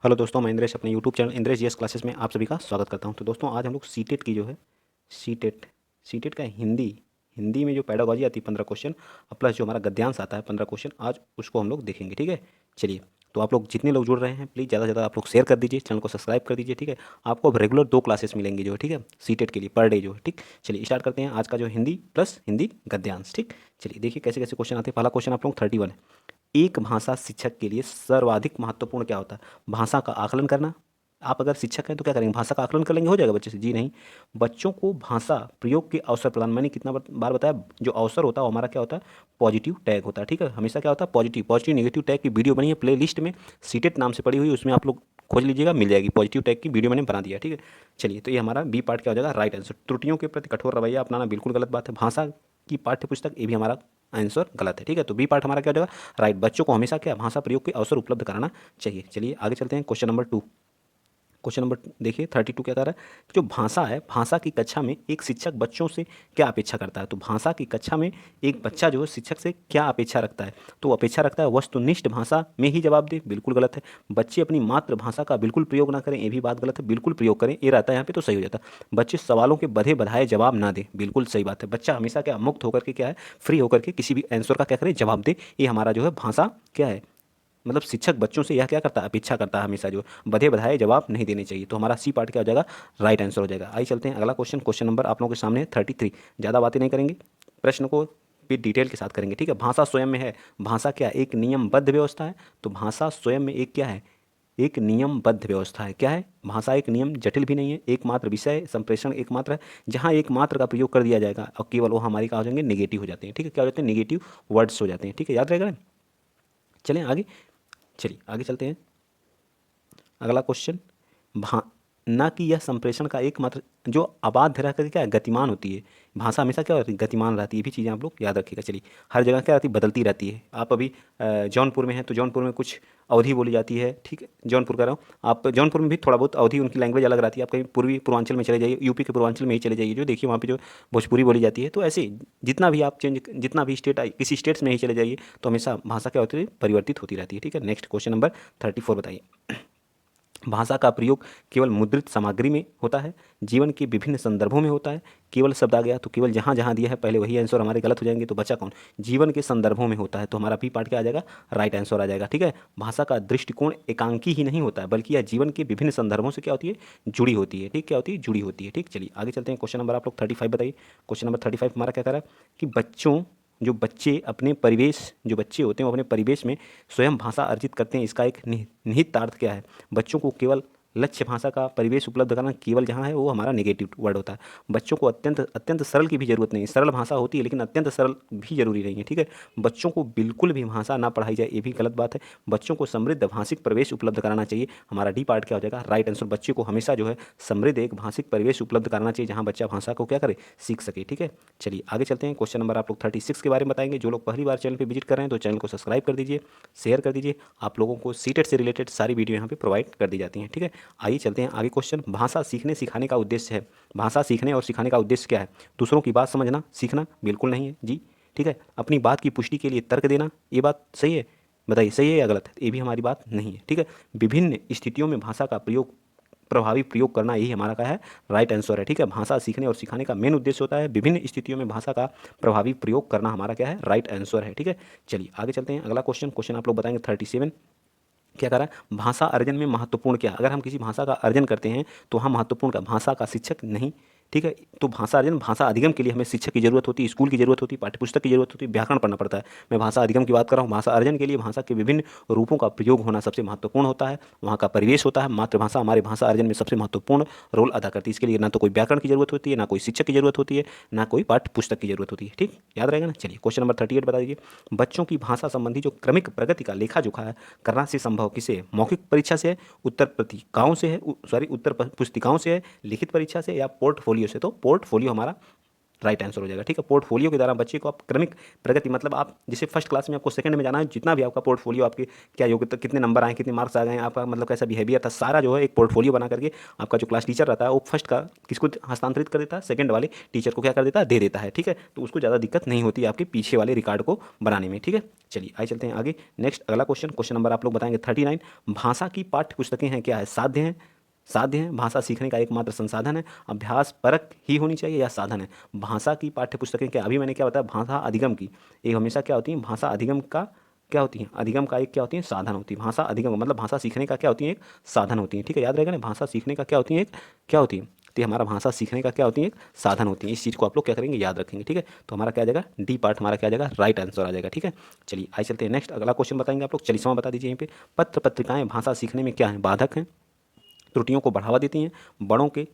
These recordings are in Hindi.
हेलो दोस्तों, मैं इंद्रेश अपने YouTube channel Indresh GS classes में आप सभी का स्वागत करता हूं। तो दोस्तों आज हम लोग सीटेट की जो है सीटेट का हिंदी में जो पैडागॉजी आती है 15 क्वेश्चन और प्लस जो हमारा गद्यांश आता है 15 क्वेश्चन, आज उसको हम लोग देखेंगे। ठीक है, चलिए। तो आप लोग जितने लोग जुड़ रहे हैं प्लीज़ ज़्यादा से ज़्यादा आप लोग शेयर कर दीजिए, चैनल को सब्सक्राइब कर दीजिए। ठीक है, आपको अब रेगुलर 2 क्लासेस मिलेंगी जो है, ठीक है, सीटेट के लिए पर डे जो है। ठीक, चलिए स्टार्ट करते हैं आज का जो हिंदी प्लस हिंदी गद्यांश। ठीक, चलिए देखिए कैसे कैसे क्वेश्चन आते हैं। पहला क्वेश्चन आप लोग 31 है। एक भाषा शिक्षक के लिए सर्वाधिक महत्वपूर्ण क्या होता है? भाषा का आकलन करना। आप अगर शिक्षक हैं तो क्या करेंगे? भाषा का आकलन कर लेंगे, हो जाएगा बच्चे से? जी नहीं। बच्चों को भाषा प्रयोग के अवसर प्रदान, मैंने कितना बार बताया, जो अवसर होता है वो हमारा क्या होता है? पॉजिटिव टैग होता है। ठीक है, हमेशा क्या होता है? पॉजिटिव पॉजिटिव नेगेटिव टैग की वीडियो बनी है प्ले लिस्ट में, सीटेट नाम से पड़ी हुई, उसमें आप लोग खोज लीजिएगा, मिल जाएगी। पॉजिटिव टैग की वीडियो मैंने बना दिया। ठीक है, चलिए। तो ये हमारा बी पार्ट क्या हो जाएगा? Right answer. त्रुटियों के प्रति कठोर रवैया अपनाना बिल्कुल गलत बात है। भाषा की पाठ्य पुस्तक, ये भी हमारा आंसर गलत है। ठीक है, तो बी पार्ट हमारा क्या हो जाएगा? राइट। बच्चों को हमेशा क्या भाषा प्रयोग के अवसर उपलब्ध कराना चाहिए। चलिए आगे चलते हैं। Question number 2। क्वेश्चन नंबर देखिए 32 क्या कह रहा है? जो भाषा है, भाषा की कक्षा में एक शिक्षक बच्चों से क्या अपेक्षा करता है? तो भाषा की कक्षा में एक बच्चा जो है शिक्षक से क्या अपेक्षा रखता है? तो अपेक्षा रखता है वस्तुनिष्ठ भाषा में ही जवाब दे, बिल्कुल गलत है। बच्चे अपनी मातृभाषा का बिल्कुल प्रयोग ना करें, ये भी बात गलत है। बिल्कुल प्रयोग करें, ये रहता है यहाँ पे, तो सही हो जाता है। बच्चे सवालों के बधे बधाए जवाब ना दे, बिल्कुल सही बात है। बच्चा हमेशा क्या मुक्त होकर के क्या है, फ्री होकर के किसी भी आंसर का क्या करे, जवाब दे। ये हमारा जो है भाषा क्या है, मतलब शिक्षक बच्चों से यह क्या करता है, अपेक्षा करता है हमेशा, जो बधे बधाए जवाब नहीं देने चाहिए। तो हमारा सी पार्ट क्या हो जाएगा? राइट आंसर हो जाएगा। आइए चलते हैं अगला क्वेश्चन। क्वेश्चन नंबर आप लोगों के सामने 33। ज़्यादा बातें नहीं करेंगे, प्रश्न को भी डिटेल के साथ करेंगे। ठीक है, भाषा स्वयं में है, भाषा क्या एक नियमबद्ध व्यवस्था है? तो भाषा स्वयं में एक क्या है? एक नियमबद्ध व्यवस्था है। क्या है? भाषा एक नियम, जटिल भी नहीं है। एकमात्र विषय संप्रेषण एकमात्र है, जहाँ एकमात्र का प्रयोग कर दिया जाएगा और केवल वो हमारी क्या हो जाएंगे? नेगेटिव हो जाते हैं। ठीक है, क्या हो जाते हैं? नेगेटिव वर्ड्स हो जाते हैं। ठीक है, याद रहेगा ना? चलें आगे। चलिए आगे चलते हैं। अगला क्वेश्चन। भा ना कि यह संप्रेषण का एकमात्र, जो अबाध रह कर क्या है, गतिमान होती है। भाषा हमेशा क्या होती है? गतिमान रहती है। ये भी चीज़ें आप लोग याद रखिएगा। चलिए, हर जगह क्या रहती है? बदलती रहती है। आप अभी जौनपुर में हैं तो जौनपुर में कुछ अवधि बोली जाती है। ठीक है, जौनपुर कह रहा हूँ, आप जौनपुर में भी थोड़ा बहुत अवधि, उनकी लैंग्वेज अलग रहती है। आप कहीं पूर्वी पूर्वांचल में चले जाइए, यूपी के पूर्वांचल में ही चले जाइए, जो देखिए वहाँ पे जो भोजपुरी बोली जाती है। तो ऐसे जितना भी आप चेंज, जितना भी स्टेट, किसी स्टेट्स में ही चले जाइए, तो हमेशा भाषा क्या होती है? परिवर्तित होती रहती है। ठीक है, नेक्स्ट क्वेश्चन नंबर 34 बताइए। भाषा का प्रयोग केवल मुद्रित सामग्री में होता है, जीवन के विभिन्न संदर्भों में होता है। केवल शब्द आ गया तो केवल जहाँ जहाँ दिया है पहले वही आंसर हमारे गलत हो जाएंगे। तो बचा कौन? जीवन के संदर्भों में होता है, तो हमारा बी पार्ट क्या आ जाएगा? राइट आंसर आ जाएगा। ठीक है, भाषा का दृष्टिकोण एकांकी ही नहीं होता है, बल्कि यह जीवन के विभिन्न संदर्भों से क्या होती है? जुड़ी होती है। ठीक, क्या होती है? जुड़ी होती है। ठीक, चलिए आगे चलते हैं। क्वेश्चन नंबर आप लोग 35 बताइए। क्वेश्चन नंबर 35 हमारा क्या कह रहा है कि जो बच्चे अपने परिवेश, जो बच्चे होते हैं वो अपने परिवेश में स्वयं भाषा अर्जित करते हैं, इसका एक निहितार्थ क्या है? बच्चों को केवल लक्ष्य भाषा का परिवेश उपलब्ध कराना, केवल जहाँ है वो हमारा नेगेटिव वर्ड होता है। बच्चों को अत्यंत अत्यंत सरल की भी जरूरत नहीं है। सरल भाषा होती है लेकिन अत्यंत सरल भी जरूरी नहीं है। ठीक है, बच्चों को बिल्कुल भी भाषा ना पढ़ाई जाए, ये भी गलत बात है। बच्चों को समृद्ध भाषिक परिवेश उपलब्ध कराना चाहिए। हमारा डी पार्ट क्या हो जाएगा? Right answer. बच्चे को हमेशा जो है समृद्ध एक भाषिक परिवेश उपलब्ध कराना चाहिए, जहाँ बच्चा भाषा को क्या करे? सीख सके। ठीक है, चलिए आगे चलते हैं। क्वेश्चन नंबर आप लोग 36 के बारे में बताएंगे। जो लोग पहली बार चैनल पर विजिट कर रहे हैं तो चैनल को सब्सक्राइब कर दीजिए, शेयर कर दीजिए। आप लोगों को सीटेट से रिलेटेड सारी वीडियो यहाँ पे प्रोवाइड कर दी जाती हैं। ठीक है, आइए चलते हैं आगे। क्वेश्चन। भाषा सीखने सिखाने का उद्देश्य है। भाषा सीखने और सिखाने का उद्देश्य क्या है? दूसरों की बात समझना, सीखना? बिल्कुल नहीं है जी। ठीक है, अपनी बात की पुष्टि के लिए तर्क देना, ये बात सही है? बताइए सही है या गलत है? ये भी हमारी बात नहीं है। ठीक है, विभिन्न स्थितियों में भाषा का प्रयोग, प्रभावी प्रयोग करना, यही हमारा क्या है? राइट आंसर है। ठीक है, भाषा सीखने और सिखाने का मेन उद्देश्य होता है विभिन्न स्थितियों में भाषा का प्रभावी प्रयोग करना, हमारा क्या है? राइट आंसर है। ठीक है, चलिए आगे चलते हैं। अगला क्वेश्चन। क्वेश्चन आप लोग बताएंगे 37 क्या कह रहा है? भाषा अर्जन में महत्वपूर्ण क्या? अगर हम किसी भाषा का अर्जन करते हैं तो हम महत्वपूर्ण का, भाषा का शिक्षक नहीं। ठीक है, तो भाषा अर्जन, भाषा अधिगम के लिए हमें शिक्षक की जरूरत होती है, स्कूल की जरूरत होती है, पाठ्यपुस्तक की जरूरत होती है, व्याकरण पढ़ना पड़ता है। मैं भाषा अधिगम की बात कर रहा हूँ। भाषा अर्जन के लिए भाषा के विभिन्न रूपों का प्रयोग होना सबसे महत्वपूर्ण होता है। वहाँ का परिवेश होता है। मातृभाषा हमारे भाषा अर्जन में सबसे महत्वपूर्ण रोल अदा करती है। इसके लिए ना तो कोई व्याकरण की जरूरत होती है, ना कोई शिक्षक की जरूरत होती है, ना कोई पाठ्य पुस्तक की जरूरत होती है। ठीक, याद रहेगा ना? चलिए क्वेश्चन नंबर 38 बता दीजिए। बच्चों की भाषा संबंधी जो क्रमिक प्रगति का लेखा जोखा है करना से संभव किसे? मौखिक परीक्षा से है, उत्तर पत्रिकाओं से है, सॉरी उत्तर पुस्तिकाओं से है, लिखित परीक्षा से, या पोर्टफोलियो से? तो पोर्टफोलियो हमारा राइट आंसर हो जाएगा। ठीक है, पोर्टफोलियो के द्वारा बच्चे को आप क्रमिक प्रगति, मतलब आप जैसे फर्स्ट क्लास में आपको सेकंड में जाना है, जितना भी आपका पोर्टफोलियो, आपके क्या योग्यता, कितने नंबर आए, कितने मार्क्स आ गए, आपका मतलब कैसा बिहेवियर था, सारा जो है एक पोर्टफोलियो बना करके आपका जो क्लास टीचर रहता है वो फर्स्ट का किसको हस्तांतरित कर देता है, सेकंड वाले टीचर को क्या कर देता है, दे देता है। ठीक है, तो उसको ज़्यादा दिक्कत नहीं होती है आपके पीछे वाले रिकॉर्ड को बनाने में। ठीक है, चलिए आइए चलते हैं आगे। नेक्स्ट अगला क्वेश्चन नंबर आप लोग बताएंगे 39। भाषा की पाठ्य पुस्तकें हैं क्या है, साध्य हैं, साध्य है, भाषा सीखने का एकमात्र संसाधन है, अभ्यास परक ही होनी चाहिए या साधन है। भाषा की पाठ्य पुस्तकें क्या, अभी मैंने क्या बताया, भाषा अधिगम की एक हमेशा क्या होती है, भाषा अधिगम का क्या होती है, अधिगम का एक क्या होती है, साधन होती है। भाषा अधिगम मतलब भाषा सीखने का क्या होती है, एक साधन होती है। ठीक है, याद रहेगा ना, भाषा सीखने का क्या होती है, एक क्या होती है, तो हमारा भाषा सीखने का क्या होती है, एक साधन होती है। इस चीज़ को आप लोग क्या करेंगे, याद रखेंगे। ठीक है, तो हमारा क्या आ जाएगा, डी पार्ट हमारा क्या आ जाएगा, राइट आंसर आ जाएगा। ठीक है, चलिए आइए चलते हैं नेक्स्ट अगला क्वेश्चन बताएंगे आप लोग। 40वां बता दीजिए यहाँ पे, पत्र पत्रिकाएं भाषा सीखने में क्या है, बाधक हैं, त्रुटियों को बढ़ावा देती हैं, बड़ों के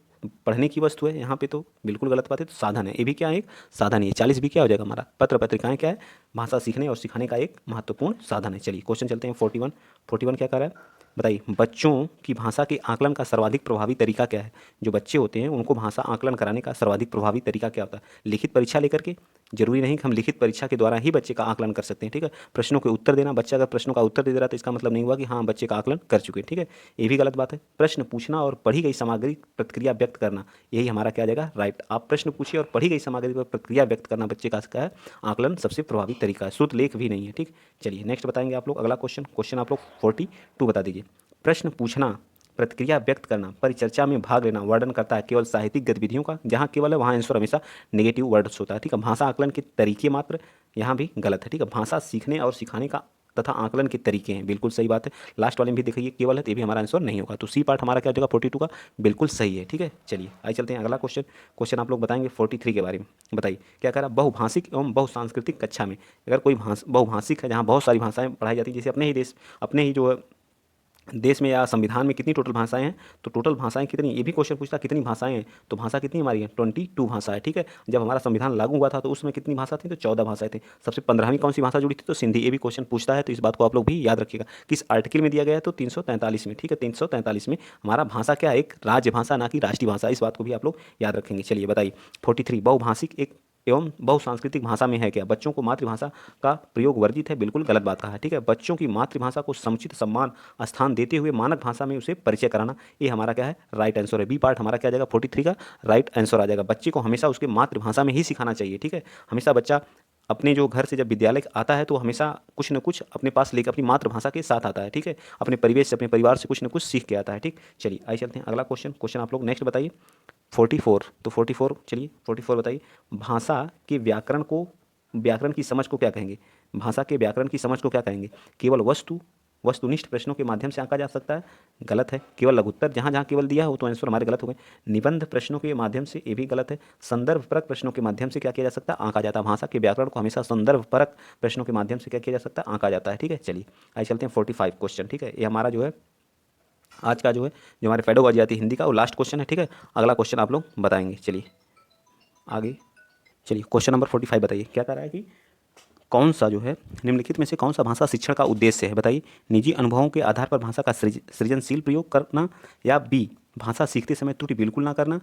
पढ़ने की वस्तु है, यहाँ पे तो बिल्कुल गलत बात है, तो साधन है, ये भी क्या है, एक साधन है। 40 भी क्या हो जाएगा हमारा, पत्र पत्रिकाएं क्या है, भाषा सीखने और सिखाने का एक महत्वपूर्ण साधन है। चलिए क्वेश्चन चलते हैं 41 क्या कर रहा है, बताइए, बच्चों की भाषा के आकलन का सर्वाधिक प्रभावी तरीका क्या है। जो बच्चे होते हैं उनको भाषा आकलन कराने का सर्वाधिक प्रभावी तरीका क्या होता है, लिखित परीक्षा लेकर के, जरूरी नहीं कि हम लिखित परीक्षा के द्वारा ही बच्चे का आकलन कर सकते हैं। ठीक है, प्रश्नों के उत्तर देना, बच्चा अगर प्रश्नों का उत्तर दे रहा है तो इसका मतलब नहीं हुआ कि हाँ बच्चे का आकलन कर चुके हैं। ठीक है, ये भी गलत बात है। प्रश्न पूछना और पढ़ी गई सामग्री प्रतिक्रिया व्यक्त करना, यही हमारा क्या जाएगा, राइट। आप प्रश्न पूछिए और पढ़ी गई सामग्री पर प्रतिक्रिया व्यक्त करना बच्चे का क्या है, आकलन सबसे प्रभावी तरीका है, शुद्ध लेख भी नहीं है। ठीक, चलिए नेक्स्ट बताएंगे आप लोग अगला क्वेश्चन आप लोग 42 बता दीजिए। प्रश्न पूछना, प्रतिक्रिया व्यक्त करना, परिचर्चा में भाग लेना वर्णन करता है केवल साहित्यिक गतिविधियों का, जहाँ केवल है वहाँ आंसर हमेशा नेगेटिव वर्ड्स होता है। ठीक है, भाषा आकलन के तरीके मात्र, यहाँ भी गलत है। ठीक है, भाषा सीखने और सिखाने का तथा आकलन के तरीके हैं, बिल्कुल सही बात है। लास्ट वाले में भी देखिए केवल है, तो ये भी हमारा आंसर नहीं होगा, तो सी पार्ट हमारा क्या हो जाएगा, 42 का बिल्कुल सही है। ठीक है, चलिए आइए चलते हैं अगला क्वेश्चन आप लोग बताएंगे 43 के बारे में। बताइए क्या कह रहा है, बहुभाषिक एवं बहुसांस्कृतिक कक्षा में, अगर कोई बहुभाषिक है जहाँ बहुत सारी भाषाएं पढ़ाई जाती है, जैसे अपने ही देश, अपने ही जो देश में या संविधान में कितनी टोटल भाषाएं हैं, तो टोटल भाषाएं कितनी, ये भी क्वेश्चन पूछता कितनी भाषाएं हैं, तो भाषा कितनी हमारी है, 22 भाषा है। ठीक है, जब हमारा संविधान लागू हुआ था तो उसमें कितनी भाषा थी, तो 14 भाषाएं थी। सबसे 15वीं कौन सी भाषा जुड़ी थी, तो सिंधी। ये भी क्वेश्चन पूछता है, तो इस बात को आप लोग भी याद रखिएगा। किस आर्टिकल में दिया गया है, तो 343 में। ठीक है, 343 में हमारा भाषा क्या है, एक राज्य भाषा, ना कि राष्ट्रीय भाषा, इस बात को भी आप लोग याद रखेंगे। चलिए बताइए 43, बहुभाषिक एक एवं बहुसांस्कृतिक भाषा में है क्या, बच्चों को मातृभाषा का प्रयोग वर्जित है, बिल्कुल गलत बात कहा है। ठीक है, बच्चों की मातृभाषा को समुचित सम्मान स्थान देते हुए मानक भाषा में उसे परिचय कराना, ये हमारा क्या है, राइट आंसर है। बी पार्ट हमारा क्या आ जाएगा, 43 का राइट आंसर आ जाएगा। बच्चे को हमेशा उसके मातृभाषा में ही सिखाना चाहिए। ठीक है, हमेशा बच्चा अपने जो घर से जब विद्यालय आता है तो हमेशा कुछ न कुछ अपने पास लेकर अपनी मातृभाषा के साथ आता है। ठीक है, अपने परिवेश से, अपने परिवार से कुछ न कुछ सीख के आता है। ठीक, चलिए आइए चलते हैं अगला क्वेश्चन आप लोग नेक्स्ट बताइए 44। तो 44 चलिए 44 बताइए, भाषा के व्याकरण की समझ को क्या कहेंगे, भाषा के व्याकरण की समझ को क्या कहेंगे, केवल वस्तुनिष्ठ प्रश्नों के माध्यम से आंका जा सकता है, गलत है। केवल लघुत्तर, जहाँ जहाँ केवल दिया हो तो आंसर हमारे गलत हो गए। निबंध प्रश्नों के माध्यम से, ये भी गलत है। संदर्भ परक प्रश्नों के माध्यम से क्या किया जा सकता है, आंका जाता है। भाषा के व्याकरण को हमेशा संदर्भ परक प्रश्नों के माध्यम से क्या किया जा सकता है, आंका जाता है। ठीक है, चलिए आइए चलते हैं 45 क्वेश्चन। ठीक है, ये हमारा जो है आज का जो है, जो हमारे पेडागोजी आती है हिंदी का, वो लास्ट क्वेश्चन है। ठीक है, अगला क्वेश्चन आप लोग बताएंगे। चलिए आगे चलिए क्वेश्चन नंबर 45 बताइए क्या कह रहा है कि कौन सा जो है निम्नलिखित में से कौन सा भाषा शिक्षण का उद्देश्य है। बताइए, निजी अनुभवों के आधार पर भाषा का सृजनशील प्रयोग करना, या बी भाषा सीखते समय त्रुटि बिल्कुल ना करना,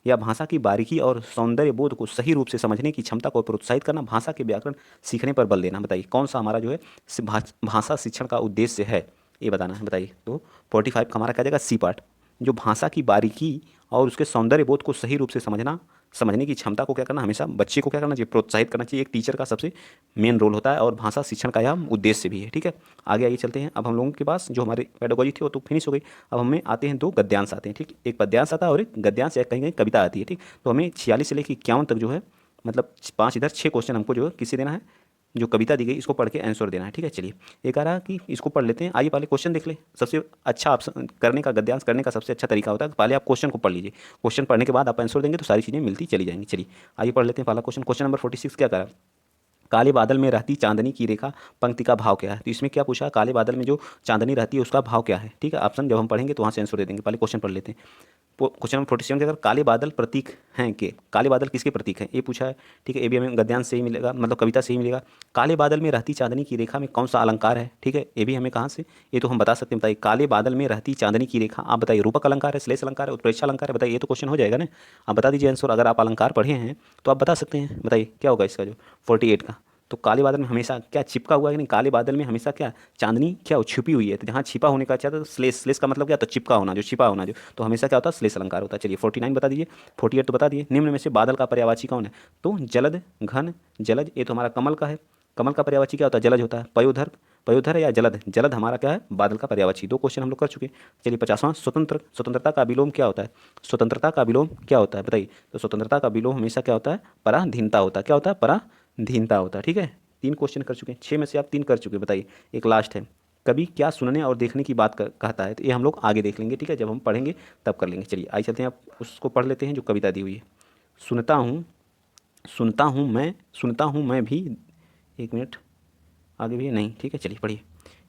या भाषा की बारीकी और सौंदर्य बोध को सही रूप से समझने की क्षमता को प्रोत्साहित करना, भाषा के व्याकरण सीखने पर बल देना। बताइए कौन सा हमारा जो है भाषा शिक्षण का उद्देश्य है, ये बताना है। बताइए, तो 45 का हमारा क्या जाएगा, सी पार्ट। जो भाषा की बारीकी और उसके सौंदर्य बोध को सही रूप से समझने की क्षमता को क्या करना, हमेशा बच्चे को क्या करना चाहिए, प्रोत्साहित करना चाहिए। एक टीचर का सबसे मेन रोल होता है और भाषा शिक्षण का यह उद्देश्य भी है। ठीक है, आगे आइए चलते हैं। अब हम लोगों के पास जो हमारी पेडागोजी थी वो तो फिनिश हो गई। अब हमें आते हैं 2 गद्यांश आते हैं। ठीक, एक पद्यांश आता है और एक गद्यांश या कहीं कहीं कविता आती है। ठीक, तो हमें 46 से लेकर 51 तक जो है, मतलब 5 इधर 6 क्वेश्चन हमको जो है किससे देना है, जो कविता दी गई इसको पढ़ के आंसर देना है। ठीक है, चलिए एक आ रहा कि इसको पढ़ लेते हैं। आइए पहले क्वेश्चन देख ले। सबसे अच्छा ऑप्शन करने का, गद्यांश करने का सबसे अच्छा तरीका होता है पहले आप क्वेश्चन को पढ़ लीजिए, क्वेश्चन पढ़ने के बाद आप आंसर देंगे तो सारी चीज़ें मिलती चली जाएंगी। चलिए आइए पढ़ लेते हैं पहला क्वेश्चन नंबर 46 क्या करा, काले बादल में रहती चांदनी की रेखा पंक्ति का भाव क्या है। तो इसमें क्या पूछा, काले बादल में जो चांदनी रहती है उसका भाव क्या है। ठीक है, ऑप्शन जब हम पढ़ेंगे तो वहाँ से आंसर दे देंगे। पहले क्वेश्चन पढ़ लेते हैं। क्वेश्चन नंबर 47 के अगर काले बादल प्रतीक हैं के, काले बादल किसके प्रतीक हैं ये पूछा है, ठीक है। ये भी हमें गद्यांश से ही मिलेगा, मतलब कविता से ही मिलेगा। काले बादल में रहती चांदनी की रेखा में कौन सा अलंकार है, ठीक है। ये भी हमें कहाँ से, ये तो हम बता सकते हैं, बताइए। काले बादल में रहती चांदनी की रेखा, आप बताइए रूपक अलंकार है, श्लेष अलंकार है, उत्प्रेक्षा अलंकार है, बताइए। ये तो क्वेश्चन हो जाएगा ना, आप बता दीजिए आंसर। अगर आप अलंकार पढ़े हैं तो आप बता सकते हैं, बताइए क्या होगा इसका जो 48 का। तो काले बादल में हमेशा क्या चिपका हुआ है कि नहीं, काले बादल में हमेशा क्या चांदनी क्या हो, छिपी हुई है। तो जहाँ छिपा होने का अच्छा तो श्लेष, श्लेष का मतलब क्या, तो चिपका होना, जो छिपा होना जो, तो हमेशा क्या होता है, श्लेष अलंकार होता है। चलिए 49 बता दीजिए। 48 तो बता दिए। निम्न में से बादल का पर्यायवाची कौन है, तो जलद, घन, जलज, ये तो हमारा कमल का है। कमल का पर्यायवाची क्या होता है, जलज होता है। पयोधर, पयोधर है या जलद, जलद हमारा क्या है, बादल का पर्यायवाची। 2 क्वेश्चन हम लोग कर चुके। चलिए 50वां, स्वतंत्र, स्वतंत्रता का विलोम क्या होता है, स्वतंत्रता का विलोम क्या होता है, बताइए। तो स्वतंत्रता का विलोम हमेशा क्या होता है, पराधीनता होता है। क्या होता है, पराधीनता होता है, ठीक है। 3 क्वेश्चन कर चुके हैं, 6 में से आप 3 कर चुके, बताइए। एक लास्ट है, कभी क्या सुनने और देखने की बात कहता है, तो ये हम लोग आगे देख लेंगे, ठीक है, जब हम पढ़ेंगे तब कर लेंगे। चलिए आइए चलते हैं, आप उसको पढ़ लेते हैं जो कविता दी हुई है। सुनता हूँ, सुनता हूँ मैं भी, 1 मिनट आगे भी है? नहीं, ठीक है, चलिए पढ़िए।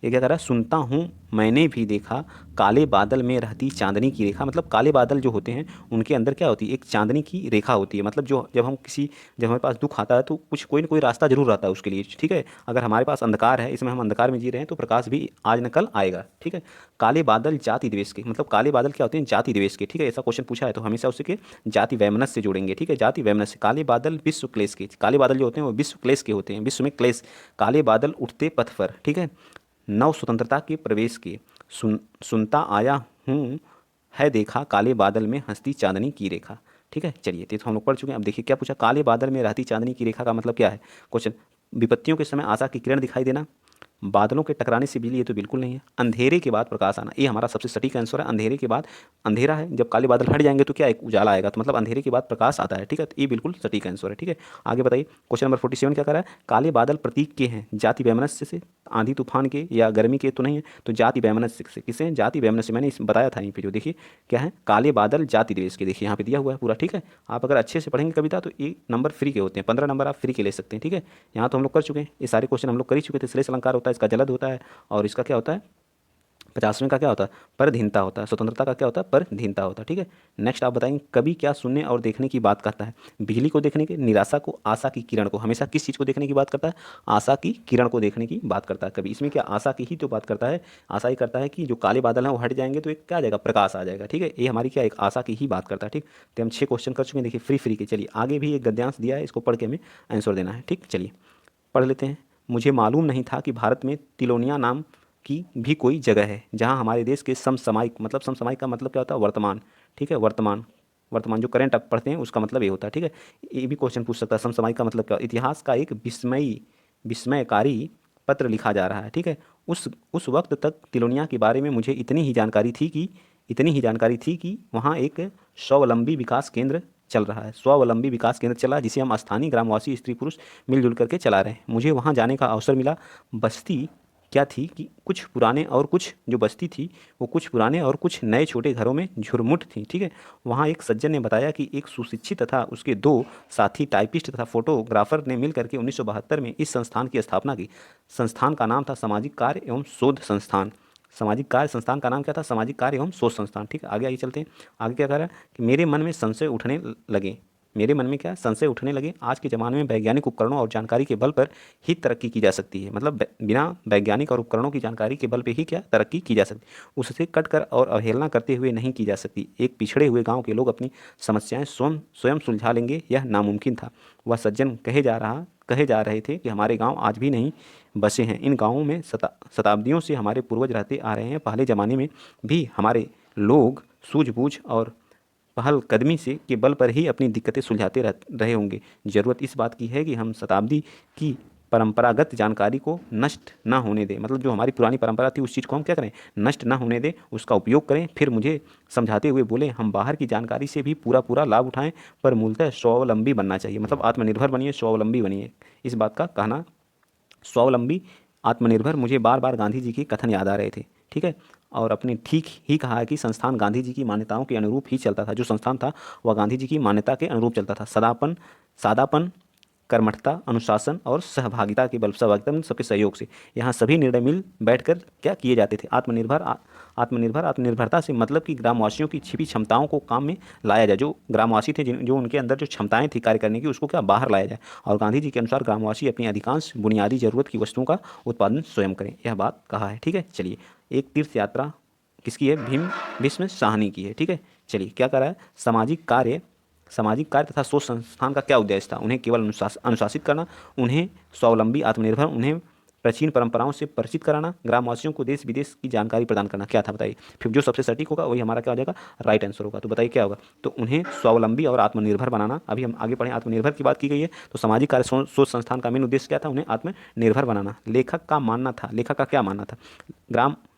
ये क्या कर रहा है, सुनता हूँ मैंने भी देखा, काले बादल में रहती चांदनी की रेखा, मतलब काले बादल जो होते हैं उनके अंदर क्या होती है, एक चांदनी की रेखा होती है। मतलब जो जब हम किसी, जब हमारे पास दुख आता है तो कुछ कोई ना कोई रास्ता जरूर रहता है उसके लिए, ठीक है। अगर हमारे पास अंधकार है, इसमें हम अंधकार में जी रहे हैं, तो प्रकाश भी आज न कल आएगा, ठीक है। काले बादल जाति द्वेष के, मतलब काले बादल क्या होते हैं, जाति द्वेष के, ठीक है। ऐसा क्वेश्चन पूछा है तो हमेशा उसे के जाति वैमनस्य से जोड़ेंगे, ठीक है। जाति वैमनस्य, काले बादल विश्व क्लेश के, काले बादल जो होते हैं वो विश्व क्लेश के होते हैं, विश्व में क्लेश। काले बादल उठते पथ पर, ठीक है। नव स्वतंत्रता के प्रवेश के, सुनता आया हूँ है देखा, काले बादल में हंसती चांदनी की रेखा, ठीक है। चलिए तो हम लोग पढ़ चुके हैं। अब देखिए क्या पूछा, काले बादल में रहती चांदनी की रेखा का मतलब क्या है क्वेश्चन। विपत्तियों के समय आशा की किरण दिखाई देना, बादलों के टकराने से बिजली, ये तो बिल्कुल नहीं है। अंधेरे के बाद प्रकाश आना, ये हमारा सबसे सटीक आंसर है। अंधेरे के बाद, अंधेरा है, जब काले बादल हट जाएंगे तो क्या एक उजाला आएगा, तो मतलब अंधेरे के बाद प्रकाश आता है, ठीक है। तो ये बिल्कुल सटीक आंसर है, ठीक है। आगे बताइए क्वेश्चन नंबर 47 क्या कर रहा है, काले बादल प्रतीक के हैं जाति वैमनस्य से, आंधी तूफान के या गर्मी के तो नहीं है, तो जाति वैमनस्य से। किसे, जाति वैमनस्य, मैंने बताया था यहीं पे, जो देखिए क्या है, काले बादल जाति द्वेष के, देखिए यहाँ पे दिया हुआ है पूरा, ठीक है। आप अगर अच्छे से पढ़ेंगे कविता तो ये नंबर फ्री के होते हैं, 15 नंबर आप फ्री के ले सकते हैं, ठीक है। यहाँ तो हम लोग कर चुके हैं, ये सारे क्वेश्चन हम लोग कर ही चुके थे। श्लेष अलंकार होता है, इसका जलद होता है, और इसका क्या होता है, 50वें का क्या होता है, परधीनता होता है। स्वतंत्रता का क्या होता है, परधीनता होता है, ठीक है। नेक्स्ट आप बताएंगे, कभी क्या सुनने और देखने की बात करता है, बिजली को देखने के, निराशा को, आशा की किरण को, हमेशा किस चीज़ को देखने की बात करता है, आशा की किरण को देखने की बात करता है। कभी इसमें क्या आशा की ही तो बात करता है, आशा ही करता है कि जो काले बादल हैं वो हट जाएंगे तो एक क्या आ जाएगा, प्रकाश आ जाएगा, ठीक है। ये हमारी क्या एक आशा की ही बात करता है, ठीक। तो हम 6 क्वेश्चन कर चुके हैं, देखिए फ्री फ्री के। चलिए आगे भी एक गद्यांश दिया है, इसको पढ़ के हमें आंसर देना है, ठीक। चलिए पढ़ लेते हैं। मुझे मालूम नहीं था कि भारत में तिलोनिया नाम की भी कोई जगह है जहां हमारे देश के समसामयिक, मतलब समसामयिक का मतलब क्या होता है, वर्तमान, ठीक है। वर्तमान, वर्तमान जो करंट आप पढ़ते हैं उसका मतलब ये होता है, ठीक है। ये भी क्वेश्चन पूछ सकता है, समसामयिक का मतलब क्या, इतिहास का एक विस्मयकारी पत्र लिखा जा रहा है, ठीक है। उस वक्त तक तिलोनिया के बारे में मुझे इतनी ही जानकारी थी कि वहाँ एक स्वावलंबी विकास केंद्र चल रहा है, स्वावलंबी विकास केंद्र चला, जिसे हम स्थानीय ग्रामवासी स्त्री पुरुष मिलजुल करके चला रहे हैं। मुझे वहाँ जाने का अवसर मिला। बस्ती क्या थी कि कुछ पुराने और कुछ, जो बस्ती थी वो कुछ पुराने और कुछ नए छोटे घरों में झुरमुट थी, ठीक है। वहाँ एक सज्जन ने बताया कि एक सुशिक्षित तथा उसके 2 साथी टाइपिस्ट तथा फोटोग्राफर ने मिल करके 1972 में इस संस्थान की स्थापना की। संस्थान का नाम था सामाजिक कार्य एवं शोध संस्थान। सामाजिक कार्य संस्थान का नाम क्या था, सामाजिक कार्य एवं शोध संस्थान, ठीक है। आगे चलते हैं। आगे क्या कह रहा है कि मेरे मन में संशय उठने लगे, मेरे मन में क्या संशय उठने लगे। आज के ज़माने में वैज्ञानिक उपकरणों और जानकारी के बल पर ही तरक्की की जा सकती है, मतलब बिना वैज्ञानिक और उपकरणों की जानकारी के बल पे ही क्या तरक्की की जा सकती है, उससे कटकर और अवहेलना करते हुए नहीं की जा सकती। एक पिछड़े हुए गांव के लोग अपनी समस्याएं स्वयं सुलझा लेंगे, यह नामुमकिन था। वह सज्जन कहे जा रहे थे कि हमारे गांव आज भी नहीं बसे हैं, इन गांवों में शताब्दियों से हमारे पूर्वज रहते आ रहे हैं। पहले ज़माने में भी हमारे लोग सूझबूझ और पहलकदमी से के बल पर ही अपनी दिक्कतें सुलझाते रहे होंगे। ज़रूरत इस बात की है कि हम शताब्दी की परंपरागत जानकारी को नष्ट ना होने दें, मतलब जो हमारी पुरानी परंपरा थी उस चीज़ को हम क्या करें, नष्ट ना होने दें, उसका उपयोग करें। फिर मुझे समझाते हुए बोले, हम बाहर की जानकारी से भी पूरा लाभ उठाएं, पर मूलतः स्वावलंबी बनना चाहिए, मतलब आत्मनिर्भर बनिए, स्वावलंबी बनिए। इस बात का कहना, स्वावलंबी, आत्मनिर्भर, मुझे बार बार गांधी जी के कथन याद आ रहे थे, ठीक है। और अपने ठीक ही कहा है कि संस्थान गांधी जी की मान्यताओं के अनुरूप ही चलता था, जो संस्थान था वह गांधी जी की मान्यता के अनुरूप चलता था। सादापन कर्मठता, अनुशासन और सहभागिता के बल, सहभागिता में सबके सहयोग से यहाँ सभी निर्णय मिल बैठकर क्या किए जाते थे। आत्मनिर्भरता से मतलब कि ग्रामवासियों की छिपी क्षमताओं को काम में लाया जाए। जो ग्रामवासी थे, जो उनके अंदर जो क्षमताएं थी कार्य करने की, उसको क्या बाहर लाया जाए। और गांधी जी के अनुसार ग्रामवासी अपनी अधिकांश बुनियादी जरूरत की वस्तुओं का उत्पादन स्वयं करें, यह बात कहा है। ठीक है, चलिए एक तीर्थ यात्रा किसकी है? भीष्म साहनी की है। ठीक है, चलिए क्या कर रहा है? सामाजिक कार्य तथा सोच संस्थान का क्या उद्देश्य था? उन्हें केवल अनुशासित करना, उन्हें स्वावलंबी, आत्मनिर्भर, उन्हें प्राचीन परंपराओं से परिचित कराना, ग्रामवासियों को देश विदेश की जानकारी प्रदान करना। क्या था बताइए? फिर जो सबसे सटीक होगा वही हमारा क्या हो जाएगा? राइट आंसर होगा। तो बताइए क्या होगा? तो उन्हें स्वावलंबी और आत्मनिर्भर बनाना। अभी हम आगे पढ़े, आत्मनिर्भर की बात की गई है। तो सामाजिक कार्य सोच संस्थान का मेन उद्देश्य क्या था? उन्हें आत्मनिर्भर बनाना। लेखक का क्या मानना था?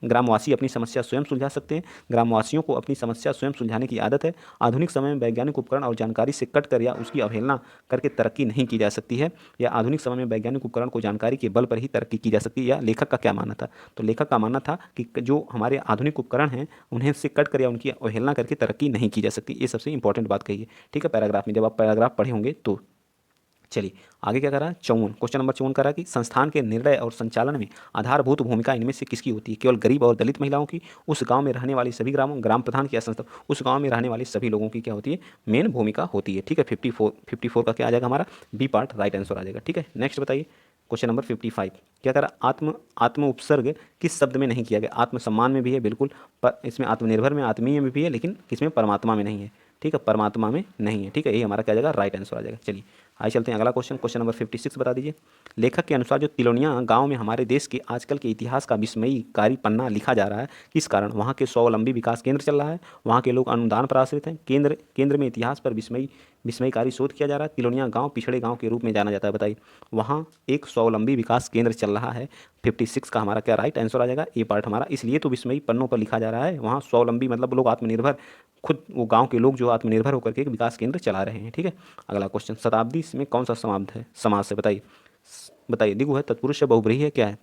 ग्रामवासी अपनी समस्या स्वयं सुलझा सकते हैं। ग्रामवासियों को अपनी समस्या स्वयं सुलझाने की आदत है। आधुनिक समय में वैज्ञानिक उपकरण और जानकारी से कटकर या उसकी अवहेलना करके तरक्की नहीं की जा सकती है। या आधुनिक समय में वैज्ञानिक उपकरण को जानकारी के बल पर ही तरक्की की जा सकती है। या लेखक का क्या मानना था? तो लेखक का मानना था कि जो हमारे आधुनिक उपकरण हैं उन्हें से कटकर या उनकी अवहेलना करके तरक्की नहीं की जा सकती। ये सबसे इंपॉर्टेंट बात कही है। ठीक है, पैराग्राफ में जब आप पैराग्राफ पढ़े होंगे तो। चलिए आगे क्या करा? 54, क्वेश्चन नंबर 54 करा कि संस्थान के निर्णय और संचालन में आधारभूत भूमिका इनमें से किसकी होती है? केवल गरीब और दलित महिलाओं की, उस गांव में रहने वाली सभी ग्राम प्रधान की, संस्था उस गांव में रहने वाले सभी लोगों की क्या होती है? मेन भूमिका होती है। ठीक है, 54 का क्या आ जाएगा? हमारा बी पार्ट राइट आंसर आ जाएगा। ठीक है, नेक्स्ट बताइए क्वेश्चन नंबर 55 क्या करा? आत्म उपसर्ग किस शब्द में नहीं किया गया? आत्मसम्मान में भी है बिल्कुल, पर इसमें आत्मनिर्भर में, आत्मीय में भी है, लेकिन किसमें? परमात्मा में नहीं है। ठीक है, परमात्मा में नहीं है। ठीक है, यही हमारा क्या आ जाएगा? राइट आंसर आ जाएगा। चलिए आइए चलते हैं अगला क्वेश्चन, क्वेश्चन नंबर 56 बता दीजिए। लेखक के अनुसार जो तिलोनिया गांव में हमारे देश के आजकल के इतिहास का विस्मयकारी पन्ना लिखा जा रहा है, किस कारण? वहाँ के स्वावलंबी विकास केंद्र चल रहा है, वहाँ के लोग अनुदान पर आश्रित हैं, केंद्र में इतिहास पर विस्मयकारी शोध किया जा रहा है, तिलोनिया गांव पिछड़े गांव के रूप में जाना जाता है। बताइए, वहाँ एक स्वावलंबी विकास केंद्र चल रहा है। 56 का हमारा क्या राइट आंसर आ जाएगा? ए पार्ट हमारा। इसलिए तो विस्मयी पन्नों पर लिखा जा रहा है। वहाँ स्वावलंबी मतलब लोग आत्मनिर्भर, खुद वो गांव के लोग जो आत्मनिर्भर होकर के एक विकास केंद्र चला रहे हैं। ठीक है, अगला क्वेश्चन, शताब्दी में कौन सा समास है? बताइए दिगु है, तत्पुरुष है, बहुब्रीहि है, क्या है?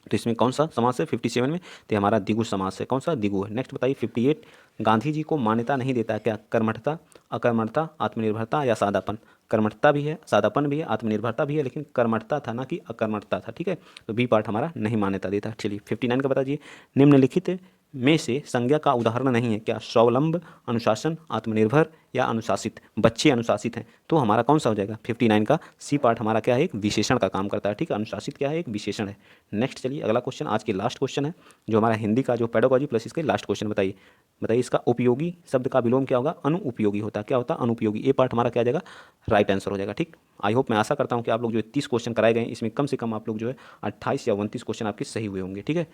तो इसमें कौन सा समास है 57 में? तो हमारा दिगु समास है। कौन सा? दिगु है। नेक्स्ट बताइए 58, गांधी जी को मान्यता नहीं देता क्या? कर्मठता, अकर्मठता, आत्मनिर्भरता या सादापन? कर्मठता भी है, सादापन भी है, आत्मनिर्भरता भी है, लेकिन कर्मठता था ना कि अकर्मठता था। ठीक है, तो बी पार्ट हमारा नहीं मान्यता देता। चलिए 59 का बता दीजिए, निम्नलिखित में से संज्ञा का उदाहरण नहीं है क्या? स्वावलंब, अनुशासन, आत्मनिर्भर या अनुशासित? बच्चे अनुशासित हैं, तो हमारा कौन सा हो जाएगा? 59 का सी पार्ट हमारा क्या है? एक विशेषण का काम करता है। ठीक है, अनुशासित क्या है? एक विशेषण है। नेक्स्ट चलिए अगला क्वेश्चन, आज के लास्ट क्वेश्चन है जो हमारा हिंदी का जो पेडागोजी प्लस इसके लास्ट क्वेश्चन। बताइए इसका उपयोगी शब्द का विलोम क्या होगा? अनुपयोगी होता है। क्या होता है? अनुपयोगी। ए पार्ट हमारा क्या आ जाएगा? राइट आंसर हो जाएगा। ठीक, आई होप, मैं आशा करता हूँ कि आप लोग जो 30 क्वेश्चन कराए गए इसमें कम से कम आप लोग जो है 28 या 29 क्वेश्चन आपके सही हुए होंगे। ठीक है,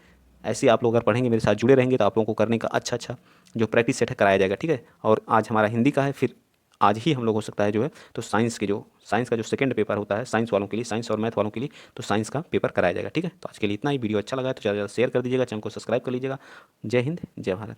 ऐसे आप लोग अगर पढ़ेंगे, मेरे साथ जुड़े रहेंगे, तो आप लोगों को करने का अच्छा जो प्रैक्टिस सेट है कराया जाएगा। ठीक है, और आज हमारा हिंदी का है, फिर आज ही हम लोग हो सकता है जो है तो साइंस का जो सेकंड पेपर होता है साइंस वालों के लिए, साइंस और मैथ वालों के लिए, तो साइंस का पेपर कराया जाएगा। ठीक है, तो आज के लिए इतना ही। वीडियो अच्छा लगा है तो ज़्यादा से ज़्यादा शेयर कर दीजिएगा, चैनल को सब्सक्राइब कर लीजिएगा। जय हिंद, जय भारत।